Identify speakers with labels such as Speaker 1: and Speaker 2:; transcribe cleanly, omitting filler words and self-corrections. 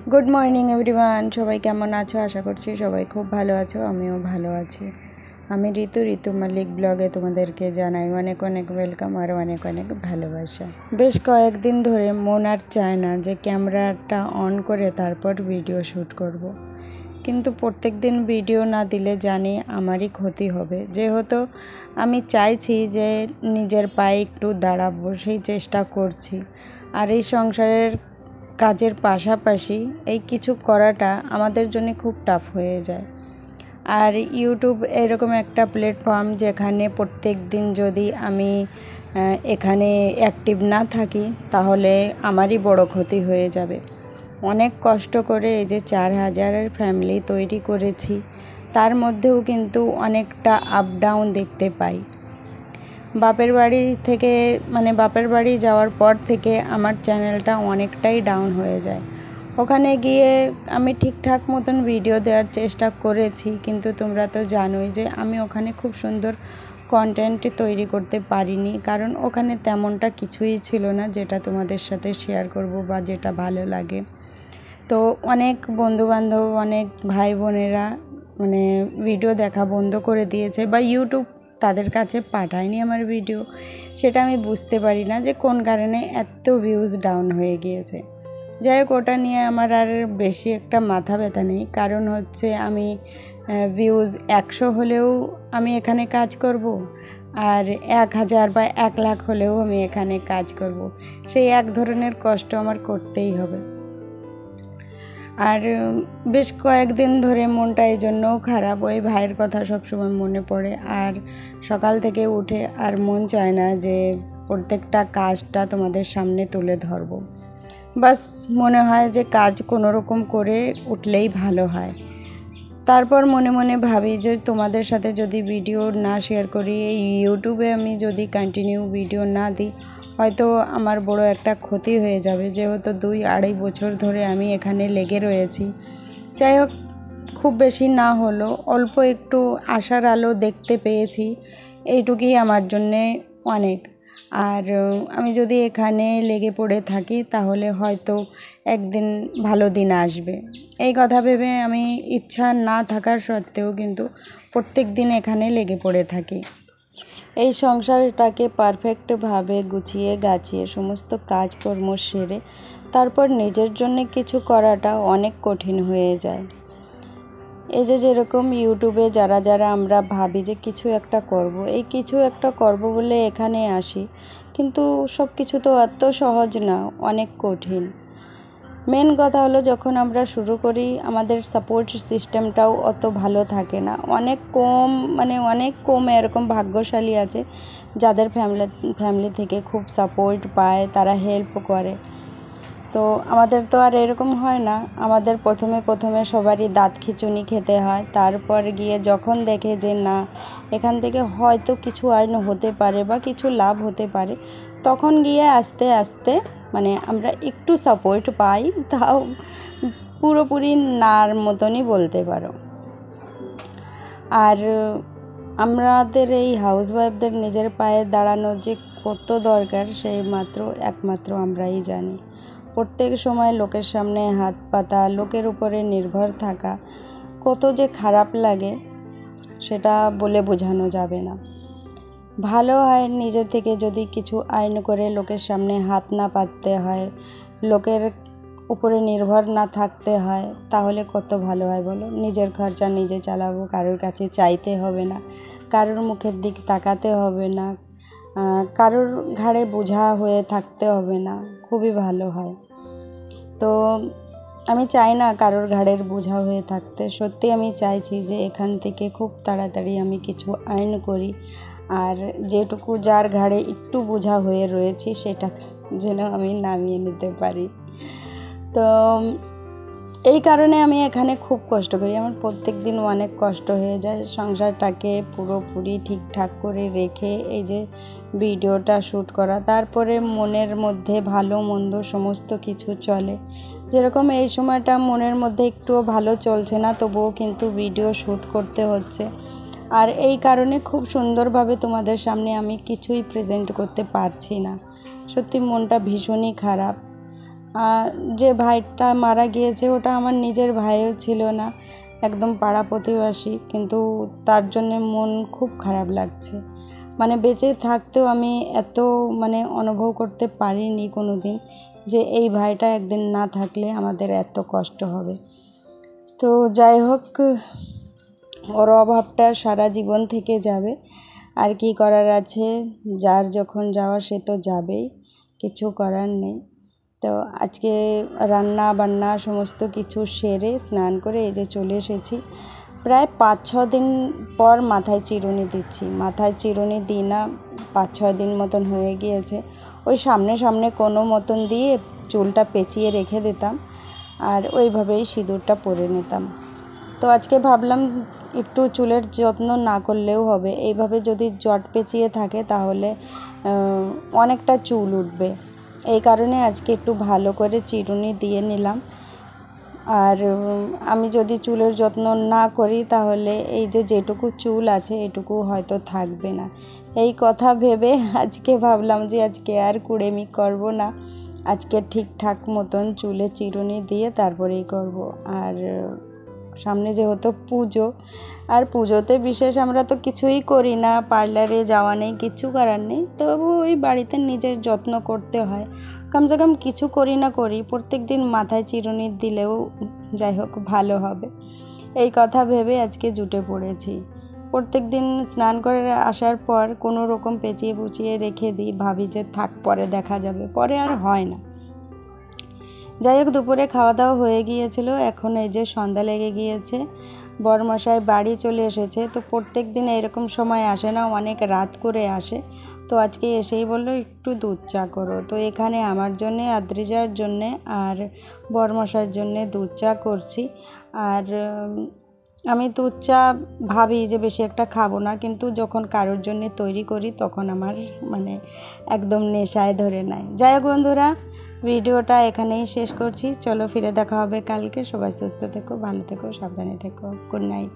Speaker 1: Good morning everyone सबाई केमन आछो आशा करछि सबाई खूब भालो आछो आमिओ भालो आछि। आमी ऋतु मल्लिक ब्लगे तोमादेरके जानाई अनेक अनेक वेलकाम और अनेक अनेक भालोबासा। बेश कयेकदिन धरे मन आर चाय ना जे क्यामेराटा अन करे तारपर भिडियो शुट करब, किन्तु प्रत्येक दिन भिडियो ना दिले जानी आमारই क्षति होबे। जेहेतु आमी चाइछि जे निजेर पाये एकटू दाड़ाबो सेई चेष्टा करछि और এই সংসারের কাজের পাশাপাশি এই কিছু করাটা আমাদের জন্য খুব টাফ হয়ে যায়। আর ইউটিউব এরকম একটা প্ল্যাটফর্ম যেখানে প্রত্যেক দিন যদি আমি এখানে অ্যাক্টিভ না থাকি তাহলে আমারই বড় ক্ষতি হয়ে যাবে। অনেক কষ্ট করে এই যে 4000-এর ফ্যামিলি তৈরি করেছি, তার মধ্যেও কিন্তু অনেকটা আপ ডাউন দেখতে পাই। বাপের বাড়ি থেকে বাপের বাড়ি যাওয়ার পর থেকে আমার চ্যানেলটা অনেকটাই ডাউন হয়ে যায়। ওখানে গিয়ে আমি ঠিকঠাক মতন ভিডিও দেওয়ার চেষ্টা করেছি, কিন্তু তোমরা তো জানোই যে আমি ওখানে খুব সুন্দর কন্টেন্ট তৈরি করতে পারিনি, কারণ ওখানে তেমনটা কিছুই ছিল না যেটা তোমাদের সাথে শেয়ার করব বা যেটা ভালো লাগে। তো অনেক বন্ধুবান্ধব অনেক ভাই বোনেরা ভিডিও দেখা বন্ধ করে দিয়েছে বা ইউটিউব তাদের কাছে পাঠায়নি আমার ভিডিও, সেটা আমি বুঝতে পারি না যে কোন কারণে এত ভিউজ ডাউন হয়ে গিয়েছে। যাই হোক, ওটা নিয়ে আমার আর বেশি একটা মাথা ব্যথা নেই, কারণ হচ্ছে আমি ভিউজ 100 হলেও আমি এখানে কাজ করব, আর 1000 বা 1 লাখ হলেও আমি এখানে কাজ করব। সেই এক ধরনের কষ্ট আমার করতেই হবে। আর বেশ কয়েকদিন ধরে মনটা এই জন্যও খারাপ, ওই ভাইয়ের কথা সবসময় মনে পড়ে, আর সকাল থেকে উঠে আর মন চায় না যে প্রত্যেকটা কাজটা তোমাদের সামনে তুলে ধরব। বাস মনে হয় যে কাজ কোনো রকম করে উঠলেই ভালো হয়। তারপর মনে মনে ভাবি যে তোমাদের সাথে যদি ভিডিও না শেয়ার করি, এই ইউটিউবে আমি যদি কন্টিনিউ ভিডিও না দিই, হয়তো আমার বড় একটা ক্ষতি হয়ে যাবে। যেহেতু 2-2.5 বছর ধরে আমি এখানে লেগে রয়েছি। যাই হোক, খুব বেশি না হলো অল্প একটু আশার আলো দেখতে পেয়েছি, এইটুকুই আমার জন্যে অনেক। আর আমি যদি এখানে লেগে পড়ে থাকি তাহলে হয়তো একদিন ভালো দিন আসবে, এই কথা ভেবে আমি ইচ্ছা না থাকার সত্ত্বেও কিন্তু প্রত্যেক দিন এখানে লেগে পড়ে থাকি। এই সংসারটাকে পারফেক্টভাবে গুছিয়ে গাছিয়ে সমস্ত কাজকর্ম সেরে তারপর নিজের জন্য কিছু করাটা অনেক কঠিন হয়ে যায়। এই যে যেরকম ইউটিউবে যারা আমরা ভাবি যে কিছু একটা করব, এই কিছু একটা করব বলে এখানে আসি, কিন্তু সব কিছু তো এত সহজ না, অনেক কঠিন। মেন কথা হলো যখন আমরা শুরু করি আমাদের সাপোর্ট সিস্টেমটাও অত ভালো থাকে না, অনেক কম এরকম ভাগ্যশালী আছে যাদের ফ্যামিলি থেকে খুব সাপোর্ট পায়, তারা হেল্প করে। তো আমাদের তো আর এরকম হয় না। আমাদের প্রথমে সবারই দাঁত খিঁচুনি খেতে হয়, তারপর গিয়ে যখন দেখে যে না এখান থেকে হয়তো কিছু আর্ন হতে পারে বা কিছু লাভ হতে পারে, তখন গিয়ে আস্তে আস্তে আমরা একটু সাপোর্ট পাই, তাও পুরোপুরি নার মতনই বলতে পারো। আর আমাদের এই হাউসওয়াইফদের নিজের পায়ে দাঁড়ানো যে কত দরকার সেই একমাত্র আমরাই জানি। প্রত্যেক সময় লোকের সামনে হাত পাতা, লোকের উপরে নির্ভর থাকা কত যে খারাপ লাগে সেটা বলে বোঝানো যাবে না। ভালো হয় নিজের থেকে যদি কিছু আর্ন করে লোকের সামনে হাত না পাততে হয়, লোকের উপরে নির্ভর না থাকতে হয়, তাহলে কত ভালো হয় বলো। নিজের খরচা নিজে চালাবো, কারোর কাছে চাইতে হবে না, কারোর মুখের দিক তাকাতে হবে না, কারোর ঘাড়ে বোঝা হয়ে থাকতে হবে না, খুবই ভালো হয়। তো আমি চাই না কারোর ঘাড়ের বোঝা হয়ে থাকতে। সত্যি আমি চাইছি যে এখান থেকে খুব তাড়াতাড়ি আমি কিছু আর্ন করি, আর যেটুকু যার ঘাড়ে একটু বোঝা হয়ে রয়েছে সেটা যেন আমি নামিয়ে নিতে পারি। তো এই কারণে আমি এখানে খুব কষ্ট করি। আমার প্রত্যেক দিন অনেক কষ্ট হয়ে যায় সংসারটাকে পুরোপুরি ঠিকঠাক করে রেখে এই যে ভিডিওটা শ্যুট করা, তারপরে মনের মধ্যে ভালো মন্দ সমস্ত কিছু চলে। যেরকম এই সময়টা মনের মধ্যে একটুও ভালো চলছে না, তবুও কিন্তু ভিডিও শ্যুট করতে হচ্ছে। আর এই কারণে খুব সুন্দরভাবে তোমাদের সামনে আমি কিছুই প্রেজেন্ট করতে পারছি না। সত্যি মনটা ভীষণই খারাপ। আর যে ভাইটা মারা গিয়েছে ওটা আমার নিজের ভাইও ছিল না, একদম পাড়া প্রতিবেশী, কিন্তু তার জন্যে মন খুব খারাপ লাগছে। মানে বেঁচে থাকতেও আমি এত মানে অনুভব করতে পারিনি কোনো দিন যে এই ভাইটা একদিন না থাকলে আমাদের এত কষ্ট হবে। তো যাই হোক, ওর অভাবটা সারা জীবন থেকে যাবে, আর কি করার আছে, যার যখন যাওয়া সে তো যাবেই, কিছু করার নেই। তো আজকে রান্না বান্না সমস্ত কিছু সেরে স্নান করে এই যে চলে এসেছি। প্রায় 5-6 দিন পর মাথায় চিরুনি দিচ্ছি। মাথায় চিরুনি দিই না, 5-6 দিন মতন হয়ে গিয়েছে। ওই সামনে সামনে কোনো মতন দিয়ে চুলটা পেঁচিয়ে রেখে দিতাম, আর ওইভাবেই সিঁদুরটা পরে নিতাম। তো আজকে ভাবলাম একটু চুলের যত্ন না করলেও হবে, এইভাবে যদি জট পেঁচিয়ে থাকে তাহলে অনেকটা চুল উঠবে। এই কারণে আজকে একটু ভালো করে চিরুনি দিয়ে নিলাম। আর আমি যদি চুলের যত্ন না করি তাহলে এই যে যেটুকু চুল আছে এটুকু হয়তো থাকবে না। এই কথা ভেবে আজকে ভাবলাম যে আজকে আর কুড়েমি করব না, আজকে ঠিকঠাক মতন চুলে চিরুনি দিয়ে তারপরেই করব। আর সামনে যেহেতু পুজো, আর পুজোতে বিশেষ আমরা তো কিছুই করি না, পার্লারে যাওয়া নেই, কিছু করার নেই, তবু ওই বাড়িতে নিজের যত্ন করতে হয়। কমসে কম কিছু করি না করি, প্রত্যেক দিন মাথায় চিরুনি দিলেও যাই হোক ভালো হবে। এই কথা ভেবে আজকে জুটে পড়েছি। প্রত্যেক দিন স্নান করে আসার পর কোনো রকম পেঁচিয়ে পুচিয়ে রেখে দিই, ভাবি যে থাক পরে দেখা যাবে, পরে আর হয় না। যাই হোক, দুপুরে খাওয়া দাওয়া হয়ে গিয়েছিল, এখন এই যে সন্ধ্যা লেগে গিয়েছে, বরমশাই বাড়ি চলে এসেছে। তো প্রত্যেক দিন এরকম সময় আসে না, অনেক রাত করে আসে। তো আজকে এসেই বললো একটু দুধ চা করো। তো এখানে আমার জন্যে, আদ্রিজার জন্যে আর বরমশাইয়ের জন্যে দুধ চা করছি। আর আমি দুধ চা ভাবি যে বেশি একটা খাবো না, কিন্তু যখন কারোর জন্যে তৈরি করি তখন আমার মানে একদম নেশায় ধরে নেয়। যাই হোক বন্ধুরা, ভিডিওটা এখানেই শেষ করছি। চলো ফিরে দেখা হবে কালকে। সবাই সুস্থ থেকো, ভালো থেকো, সাবধানে থেকো। Good night.